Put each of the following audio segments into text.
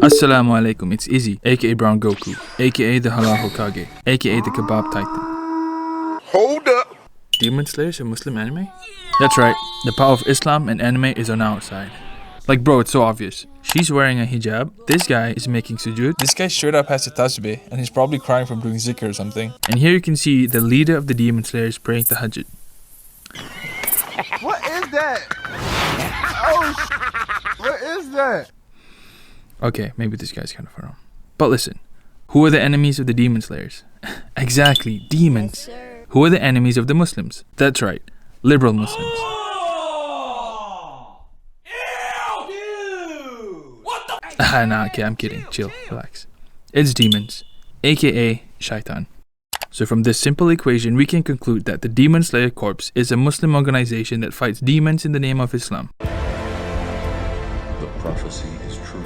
Assalamu alaikum, it's Izzy, aka Brown Goku, aka the Halal Hokage, aka the Kebab Titan. Hold up! Demon Slayer is a Muslim anime? That's right, the power of Islam and anime is on our side. Like bro, it's so obvious. She's wearing a hijab, this guy is making sujood, this guy straight up has a tasbih and he's probably crying from doing zikr or something. And here you can see the leader of the Demon Slayers praying tahajjud. What is that? What is that? Okay, maybe this guy's kind of haram. But listen, who are the enemies of the Demon Slayers? Exactly, demons. Yes, Who are the enemies of the Muslims? That's right, liberal Muslims. Nah, okay, I'm kidding. Chill, relax. It's demons, aka Shaitan. So from this simple equation, we can conclude that the Demon Slayer Corps is a Muslim organization that fights demons in the name of Islam. The prophecy is true.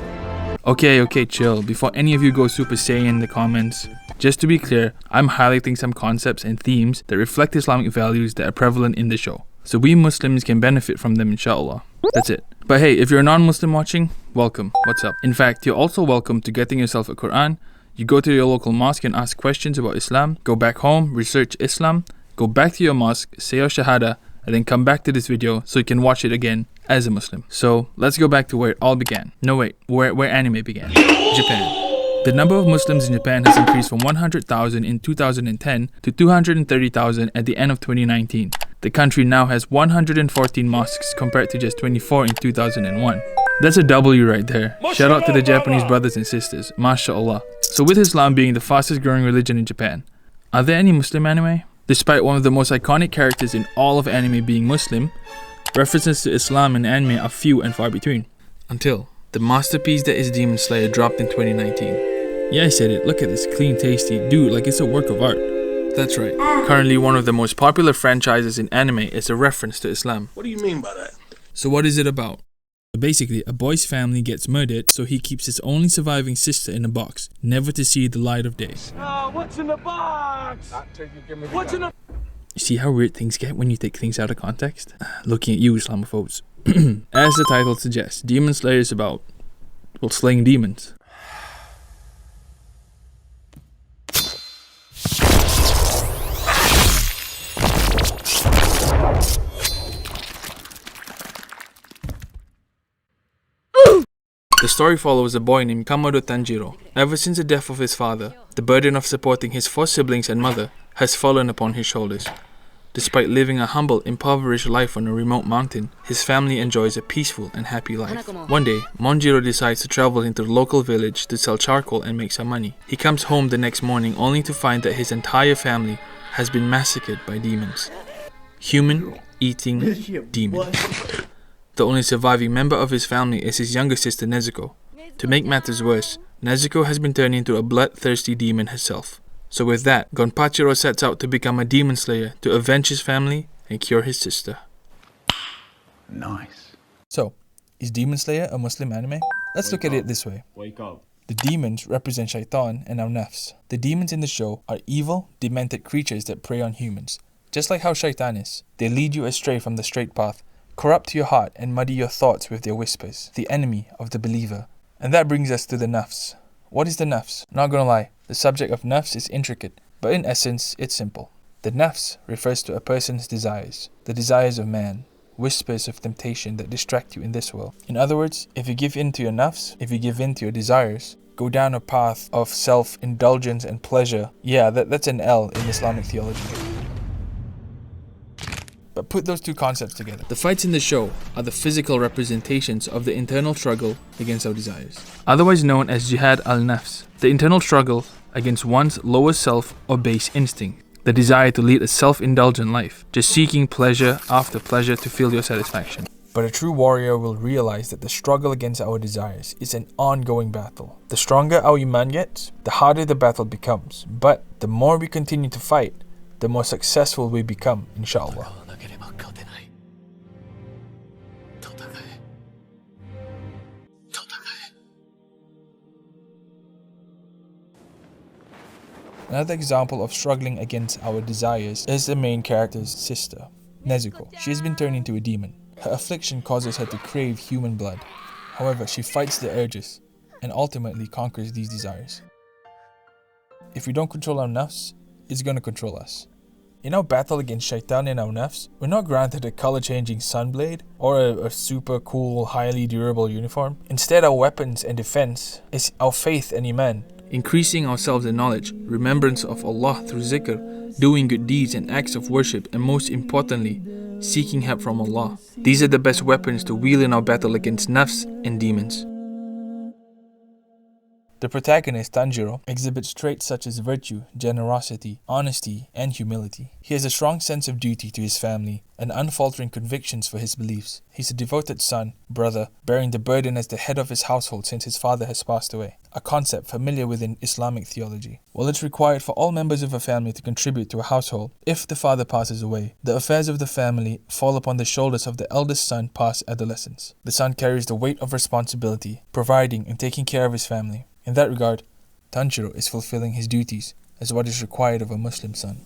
Okay, chill. Before any of you go Super Saiyan in the comments, just to be clear, I'm highlighting some concepts and themes that reflect Islamic values that are prevalent in the show. So we Muslims can benefit from them, inshallah. That's it. But hey, if you're a non-Muslim watching, welcome. What's up? In fact, you're also welcome to getting yourself a Quran. You go to your local mosque and ask questions about Islam. Go back home, research Islam. Go back to your mosque, say your shahada, and then come back to this video so you can watch it again as a Muslim. So let's go back to where it all began. No wait, where anime began. Japan. The number of Muslims in Japan has increased from 100,000 in 2010 to 230,000 at the end of 2019. The country now has 114 mosques compared to just 24 in 2001. That's a W right there. Shout out to the Japanese brothers and sisters. MashaAllah. So with Islam being the fastest growing religion in Japan, are there any Muslim anime? Despite one of the most iconic characters in all of anime being Muslim, references to Islam in anime are few and far between. Until the masterpiece that is Demon Slayer dropped in 2019. Yeah, I said it. Look at this clean, tasty dude, like it's a work of art. That's right. Currently one of the most popular franchises in anime is a reference to Islam. What do you mean by that? So what is it about? Basically, a boy's family gets murdered, so he keeps his only surviving sister in a box, never to see the light of day. What's in the box? What's in the... You see how weird things get when you take things out of context? Looking at you, Islamophobes. As the title suggests, Demon Slayer is about, well, slaying demons. The story follows a boy named Kamado Tanjiro. Ever since the death of his father, the burden of supporting his 4 siblings and mother has fallen upon his shoulders. Despite living a humble, impoverished life on a remote mountain, his family enjoys a peaceful and happy life. One day, Monjiro decides to travel into the local village to sell charcoal and make some money. He comes home the next morning only to find that his entire family has been massacred by demons. Human-eating demons. The only surviving member of his family is his younger sister Nezuko. To make matters worse, Nezuko has been turned into a bloodthirsty demon herself. So with that, Gonpachiro sets out to become a demon slayer to avenge his family and cure his sister. Nice. So, is Demon Slayer a Muslim anime? Let's look at it this way. Wake up. The demons represent Shaitan and our nafs. The demons in the show are evil, demented creatures that prey on humans. Just like how Shaitan is, they lead you astray from the straight path, corrupt your heart and muddy your thoughts with their whispers, the enemy of the believer. And that brings us to the nafs. What is the nafs? Not gonna lie, the subject of nafs is intricate, but in essence, it's simple. The nafs refers to a person's desires, the desires of man, whispers of temptation that distract you in this world. In other words, if you give in to your nafs, if you give in to your desires, go down a path of self-indulgence and pleasure, yeah, that's an L in Islamic theology. But put those two concepts together. The fights in the show are the physical representations of the internal struggle against our desires. Otherwise known as jihad al-nafs, the internal struggle against one's lowest self or base instinct. The desire to lead a self-indulgent life, just seeking pleasure after pleasure to feel your satisfaction. But a true warrior will realize that the struggle against our desires is an ongoing battle. The stronger our iman gets, the harder the battle becomes. But the more we continue to fight, the more successful we become, inshallah. Another example of struggling against our desires is the main character's sister, Nezuko. She has been turned into a demon. Her affliction causes her to crave human blood. However, she fights the urges and ultimately conquers these desires. If we don't control our nafs, it's going to control us. In our battle against shaitan and our nafs, we're not granted a color-changing sunblade or a super cool, highly durable uniform. Instead, our weapons and defense is our faith and iman. Increasing ourselves in knowledge, remembrance of Allah through zikr, doing good deeds and acts of worship, and most importantly, seeking help from Allah. These are the best weapons to wield in our battle against nafs and demons. The protagonist, Tanjiro, exhibits traits such as virtue, generosity, honesty, and humility. He has a strong sense of duty to his family and unfaltering convictions for his beliefs. He's a devoted son, brother, bearing the burden as the head of his household since his father has passed away, a concept familiar within Islamic theology. While it's required for all members of a family to contribute to a household, if the father passes away, the affairs of the family fall upon the shoulders of the eldest son past adolescence. The son carries the weight of responsibility, providing and taking care of his family. In that regard, Tanjiro is fulfilling his duties as what is required of a Muslim son.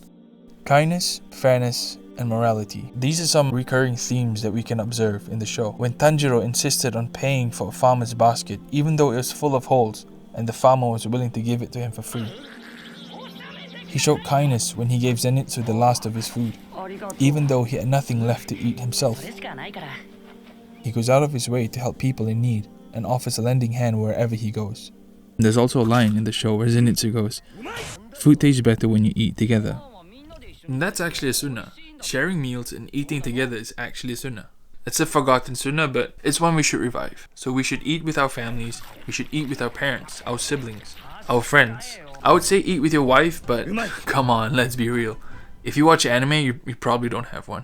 Kindness, fairness, and morality. These are some recurring themes that we can observe in the show. When Tanjiro insisted on paying for a farmer's basket, even though it was full of holes, and the farmer was willing to give it to him for free. He showed kindness when he gave Zenitsu the last of his food, even though he had nothing left to eat himself. He goes out of his way to help people in need and offers a lending hand wherever he goes. There's also a line in the show where Zenitsu goes, "Food tastes better when you eat together." And that's actually a sunnah. Sharing meals and eating together is actually a sunnah. It's a forgotten sunnah, but it's one we should revive. So we should eat with our families, we should eat with our parents, our siblings, our friends. I would say eat with your wife, but come on, let's be real. If you watch anime, you probably don't have one.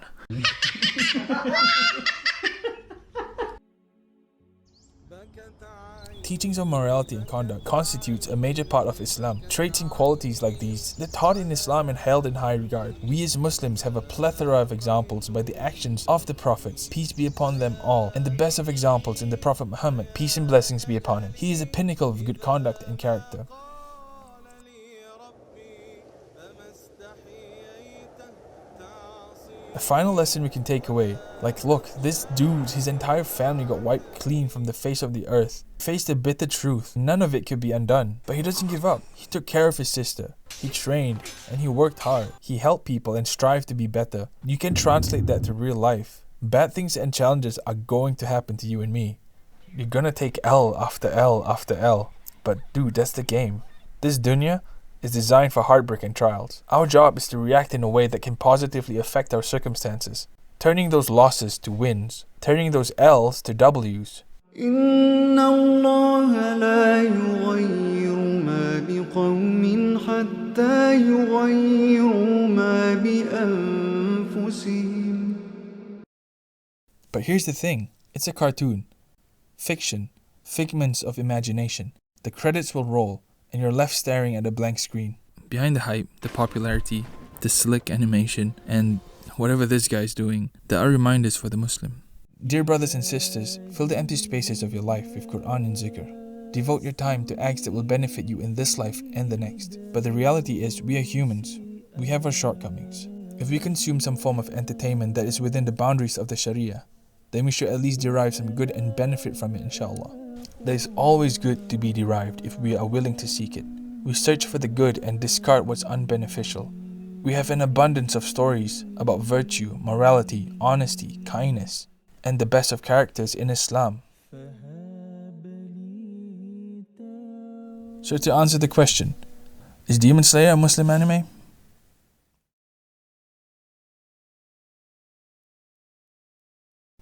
Teachings on morality and conduct constitutes a major part of Islam. Traits and qualities like these, they're taught in Islam and held in high regard. We as Muslims have a plethora of examples by the actions of the Prophets, peace be upon them all, and the best of examples in the Prophet Muhammad, peace and blessings be upon him. He is a pinnacle of good conduct and character. A final lesson we can take away, like look, this dude, his entire family got wiped clean from the face of the earth. He faced a bitter truth, none of it could be undone. But he doesn't give up. He took care of his sister. He trained and he worked hard. He helped people and strived to be better. You can translate that to real life. Bad things and challenges are going to happen to you and me. You're gonna take L after L after L. But dude, that's the game. This dunya is designed for heartbreak and trials. Our job is to react in a way that can positively affect our circumstances, turning those losses to wins, turning those L's to W's. إِنَّ اللَّهَ لَا يُغَيِّرُ مَا بِقَوْمٍ حَتَّى يُغَيِّرُوا مَا بِأَنفُسِهِمْ. But here's the thing, it's a cartoon, fiction, figments of imagination. The credits will roll, and you're left staring at a blank screen. Behind the hype, the popularity, the slick animation, and whatever this guy's doing, there are reminders for the Muslim. Dear brothers and sisters, fill the empty spaces of your life with Quran and zikr. Devote your time to acts that will benefit you in this life and the next. But the reality is, we are humans. We have our shortcomings. If we consume some form of entertainment that is within the boundaries of the Sharia, then we should at least derive some good and benefit from it, inshallah. There is always good to be derived if we are willing to seek it. We search for the good and discard what's unbeneficial. We have an abundance of stories about virtue, morality, honesty, kindness, and the best of characters in Islam. So to answer the question, is Demon Slayer a Muslim anime?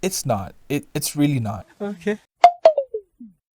It's not. It's really not. Okay.